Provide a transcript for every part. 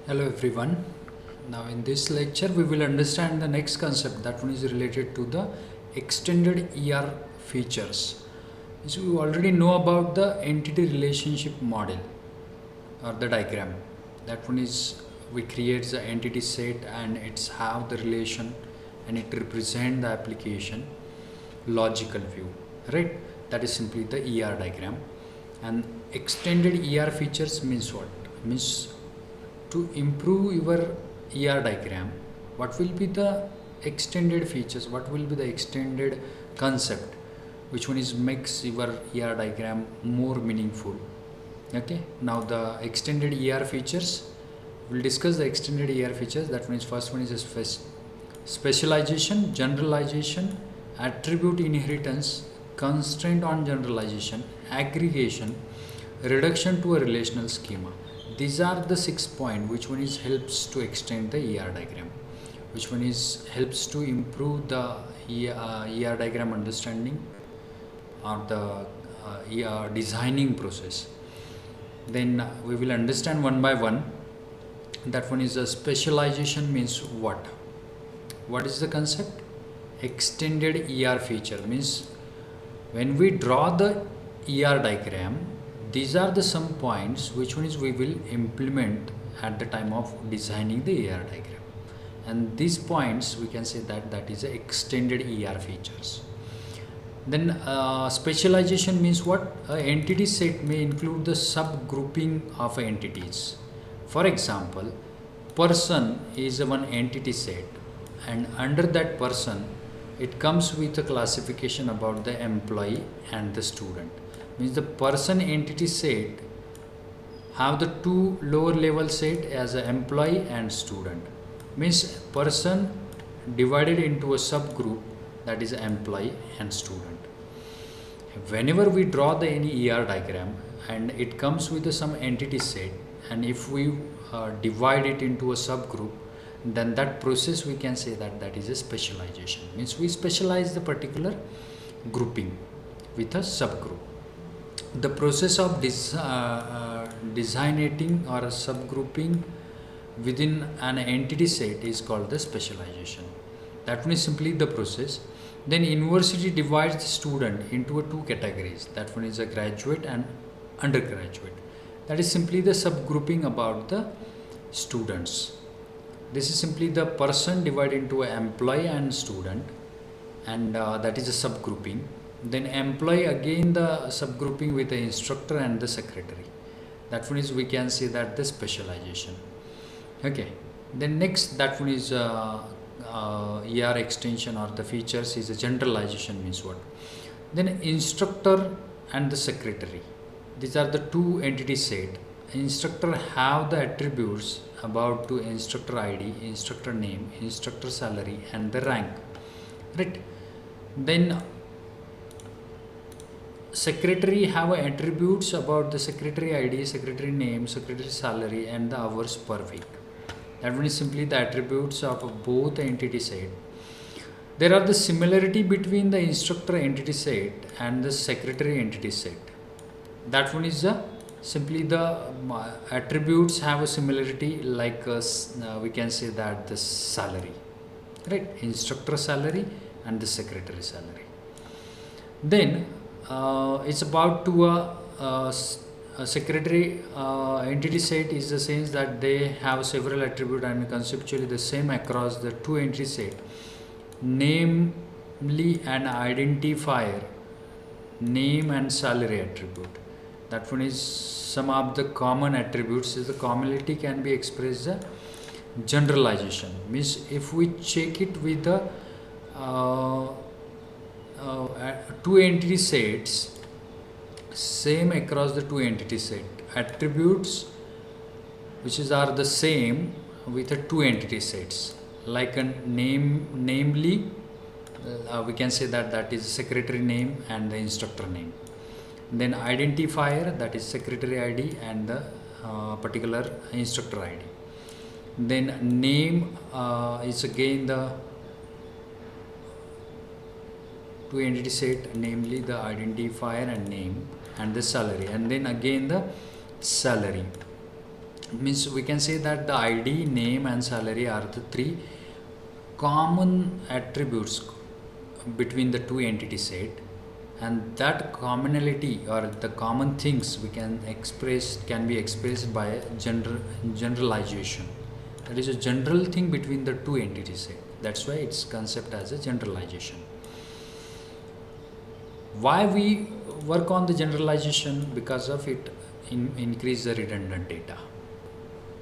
Hello everyone. Now in this lecture we will understand the next concept, that one is related to the extended ER features. So we already know about the entity relationship model or the diagram. That one is we create the entity set and it's have the relation and it represent the application logical view, right? That is simply the ER diagram. And extended ER features means what? Means to improve your ER diagram, what will be the extended features, what will be the extended concept, which one is makes your ER diagram more meaningful. Okay, now the extended ER features, we'll discuss the extended ER features. That means first one is a specialization, generalization, attribute inheritance, constraint on generalization, aggregation, reduction to a relational schema. These are the 6 points. Which one is helps to extend the ER diagram, which one is helps to improve the ER diagram understanding or the ER designing process. Then we will understand one by one. That one is a specialization means what is the concept? Extended ER feature means when we draw the ER diagram, these are the some points which one is we will implement at the time of designing the ER diagram, and these points we can say that is a extended ER features. Then specialization means what? Entity set may include the subgrouping of entities. For example, person is one entity set, and under that person it comes with a classification about the employee and the student. Means the person entity set have the two lower level set as an employee and student. Means person divided into a subgroup, that is employee and student. Whenever we draw the any ER diagram and it comes with some entity set, and if we divide it into a subgroup, then that process we can say that is a specialization. Means we specialize the particular grouping with a subgroup. The process of designating or subgrouping within an entity set is called the specialization. That one is simply the process. Then university divides the student into two categories. That one is a graduate and undergraduate. That is simply the subgrouping about the students. This is simply the person divided into an employee and student, and that is a subgrouping. Then employee again the subgrouping with the instructor and the secretary. That one is we can say that the specialization. Okay, then next that one is ER extension or the features is a generalization means what? Then instructor and the secretary, these are the two entity set. Instructor have the attributes about to instructor ID, instructor name, instructor salary and the rank, right? Then secretary have attributes about the secretary ID, secretary name, secretary salary and the hours per week. That one is simply the attributes of both entity set. There are the similarity between the instructor entity set and the secretary entity set. That one is simply the attributes have a similarity, like we can say that the salary, right? Instructor salary and the secretary salary. Then it's about to a secretary entity set is the sense that they have several attributes and conceptually the same across the two entity set, namely an identifier, name and salary attribute. That one is some of the common attributes. Is the commonality can be expressed the generalization. Means if we check it with the two entity sets, same across the two entity set, attributes which are the same with the two entity sets, like a name, namely we can say that is secretary name and the instructor name. Then identifier, that is secretary ID and the particular instructor ID. Then name is again the two entity set, namely the identifier and name and the salary, and then again the salary. Means we can say that the id, name and salary are the three common attributes between the two entity set, and that commonality or the common things we can be expressed by a generalization. That is a general thing between the two entity set. That's why it's concept as a generalization. Why we work on the generalization? Because of it increase the redundant data.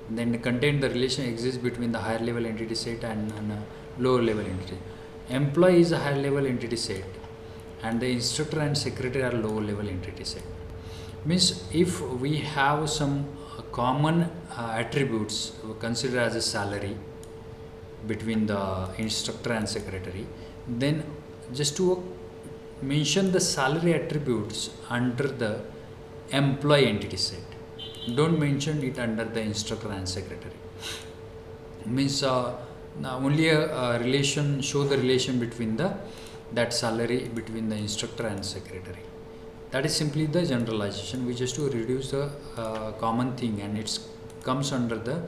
Then contain the relation exists between the higher level entity set and lower level entity. Employee is a higher level entity set, and the instructor and secretary are lower level entity set. Means if we have some common attributes considered as a salary between the instructor and secretary, then just to mention the salary attributes under the employee entity set. Don't mention it under the instructor and secretary. Means only a relation, show the relation between that salary between the instructor and secretary. That is simply the generalization. We just to reduce the common thing, and it comes under the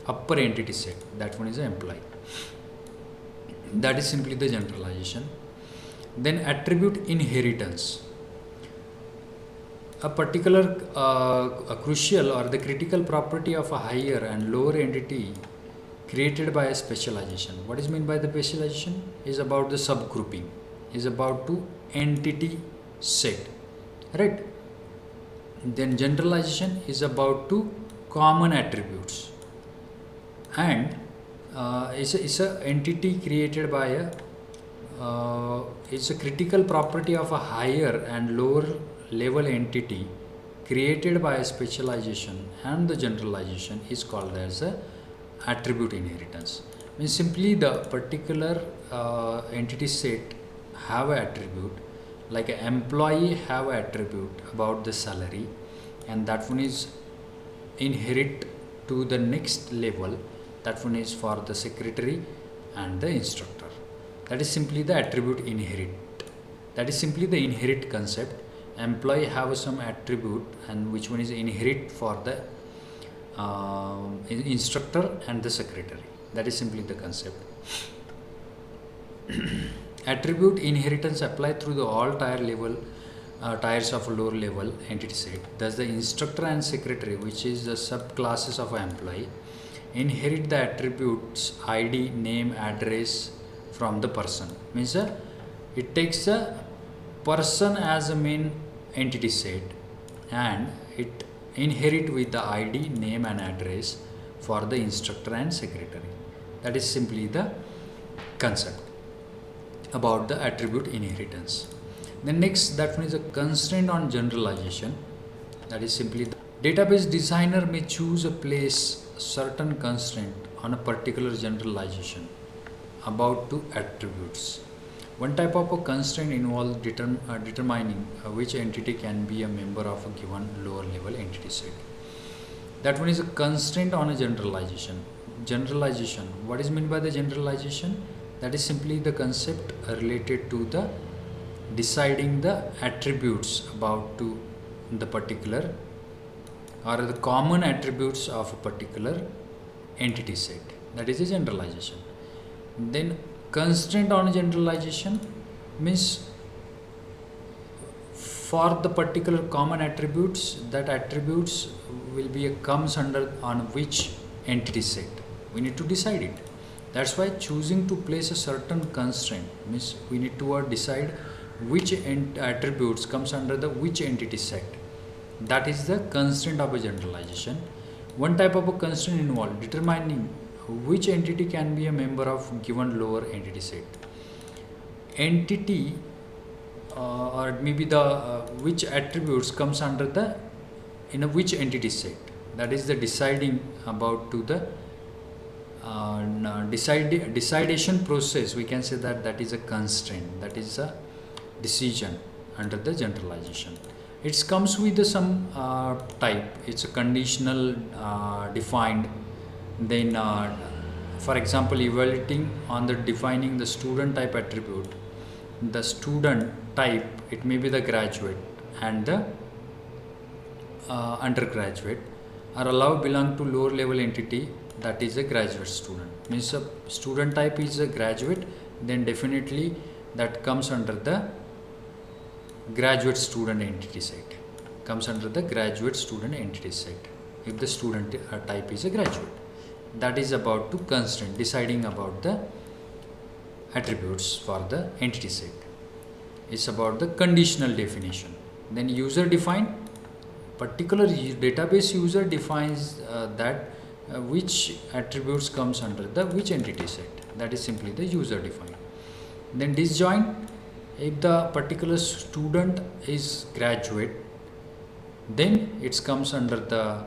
upper entity set. That one is the employee. That is simply the generalization. Then attribute inheritance. A particular a crucial or the critical property of a higher and lower entity created by a specialization. What is meant by the specialization? Is about the subgrouping, is about to entity set, right? Then generalization is about to common attributes, and it's a entity created by a it's a critical property of a higher and lower level entity created by a specialization, and the generalization is called as a attribute inheritance. Means simply the particular entity set have an attribute, like an employee have an attribute about the salary, and that one is inherit to the next level. That one is for the secretary and the instructor. That is simply the attribute inherit. That is simply the inherit concept. Employee have some attribute, and which one is inherit for the instructor and the secretary. That is simply the concept. Attribute inheritance apply through the all tiers of lower level entity set. Thus the instructor and secretary, which is the subclasses of an employee, inherit the attributes id, name, address from the person. Means it takes a person as a main entity set, and it inherit with the id, name and address for the instructor and secretary. That is simply the concept about the attribute inheritance. The next, that one is a constraint on generalization. That is simply the database designer may choose a place certain constraint on a particular generalization about two attributes. One type of a constraint involves determining which entity can be a member of a given lower level entity set. That one is a constraint on a generalization. Generalization. What is meant by the generalization? That is simply the concept related to the deciding the attributes about to the particular or the common attributes of a particular entity set. That is a generalization. Then constraint on generalization means for the particular common attributes, that attributes will be comes under on which entity set. We need to decide it. That's why choosing to place a certain constraint means we need to decide which attributes comes under the which entity set. That is the constraint of a generalization. One type of a constraint involved determining which entity can be a member of given lower entity set. Entity or maybe the which attributes comes under the in a which entity set. That is the deciding about to the decidation process. We can say that that is a constraint. That is a decision under the generalization. It comes with some type. It's a conditional defined. Then for example, evaluating on the defining the student type attribute, the student type, it may be the graduate and the undergraduate. are allowed belong to lower level entity, that is a graduate student. Means a student type is a graduate, then definitely that comes under the graduate student entity set. Comes under the graduate student entity set if the student type is a graduate. That is about to constraint, deciding about the attributes for the entity set. It's about the conditional definition. Then user defined, particular database user defines that which attributes comes under the which entity set. That is simply the user defined. Then disjoint, if the particular student is graduate, then it comes under the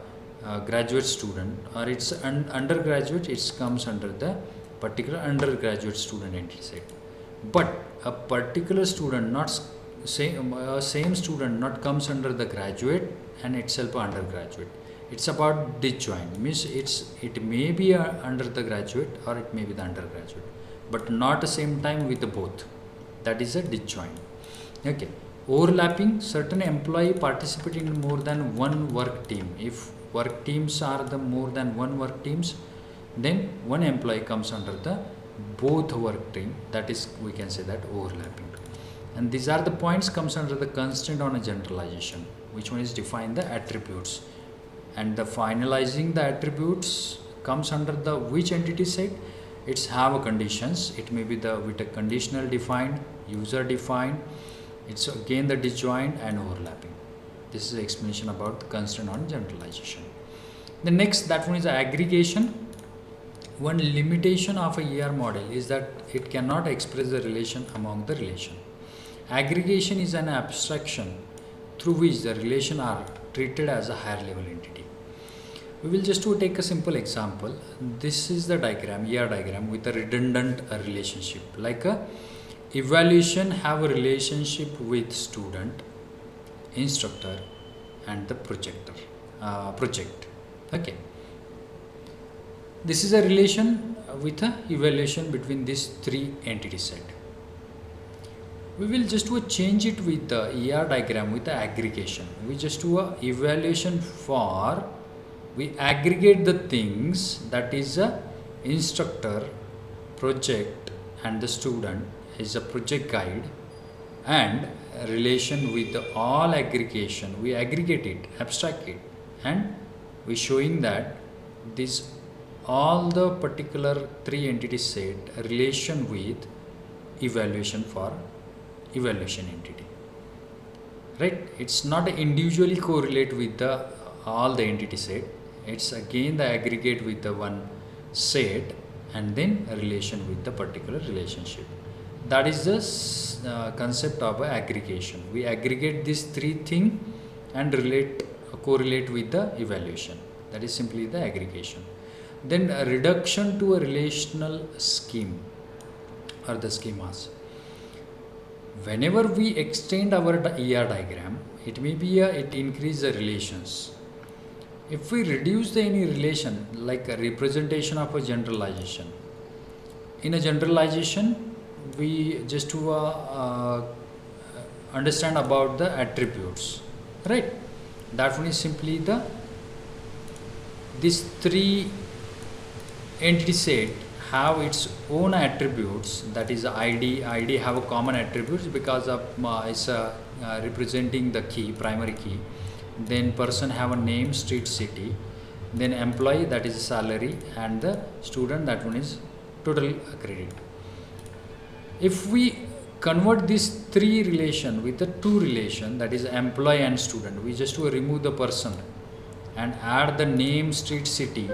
graduate student, or it's undergraduate, it comes under the particular undergraduate student entity set. But a particular student, not same student, not comes under the graduate and itself undergraduate. It's about disjoint, means it may be under the graduate or it may be the undergraduate, but not the same time with the both. That is a disjoint. Okay. Overlapping, certain employee participate in more than one work team. If work teams are the more than one work teams, then one employee comes under the both work team. That is, we can say that overlapping. And these are the points comes under the constraint on a generalization, which one is define the attributes. And the finalizing the attributes comes under the which entity set. It's have a conditions. It may be the with a conditional defined, user defined. It's again the disjoint and overlapping. This is the explanation about the constraint on generalization. The next, that one is aggregation. One limitation of a ER model is that it cannot express the relation among the relation. Aggregation is an abstraction through which the relation are treated as a higher level entity. We will just take a simple example. This is the diagram, ER diagram, with a redundant relationship. Like a evaluation have a relationship with student, instructor, and the project. Okay. This is a relation with a evaluation between these three entity set. We will just change it with the ER diagram with the aggregation. We just do a evaluation for, we aggregate the things, that is a instructor, project, and the student is a project guide, and a relation with the all aggregation. We aggregate it, abstract it, and we showing that this all the particular three entity set relation with evaluation for evaluation entity, right? It's not individually correlate with the all the entity set. It's again the aggregate with the one set and then a relation with the particular relationship. That is the concept of aggregation. We aggregate these three things and correlate with the evaluation. That is simply the aggregation. Then a reduction to a relational scheme or the schemas. Whenever we extend our ER diagram, it may be it increase the relations. If we reduce any relation, like a representation of a generalization, in a generalization we just to understand about the attributes, right? That one is simply these three entity set have its own attributes, that is ID have a common attributes because of it's representing the key, primary key. Then person have a name, street, city. Then employee, that is salary, and the student, that one is total credit. If we convert these three relation with the two relation, that is employee and student, we just to remove the person and add the name, street, city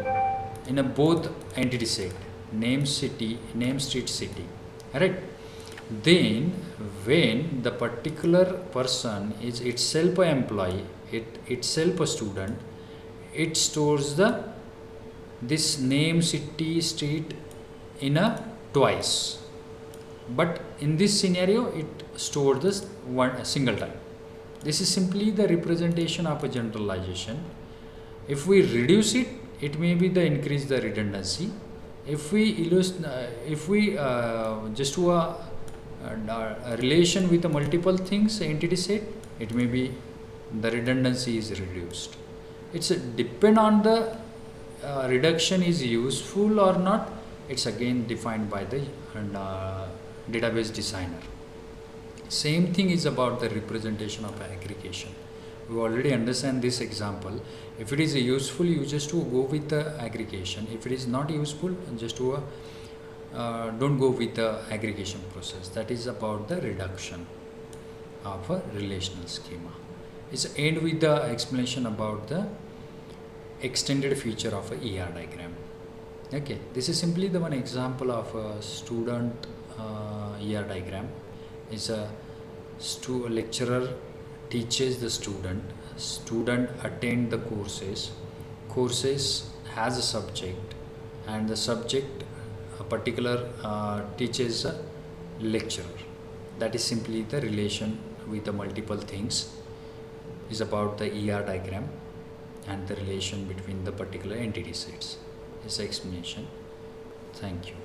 in a both entity set, name, city, name, street, city, right? Then when the particular person is itself an employee, itself a student, it stores this name, city, street in a twice. But in this scenario, it stores this a single time. This is simply the representation of a generalization. If we reduce it, it may be the increase the redundancy. If we just do a relation with the multiple things entity set, it may be the redundancy is reduced. It's depend on the reduction is useful or not. It's again defined by the database designer. Same thing is about the representation of aggregation. We already understand this example. If it is useful, you just to go with the aggregation. If it is not useful, just to don't go with the aggregation process. That is about the reduction of a relational schema. It's end with the explanation about the extended feature of a ER diagram. Okay, this is simply the one example of a student ER diagram. Is a lecturer teaches the student attend the courses has a subject, and the subject a particular teaches a lecturer. That is simply the relation with the multiple things is about the ER diagram and the relation between the particular entity sets. This explanation. Thank you.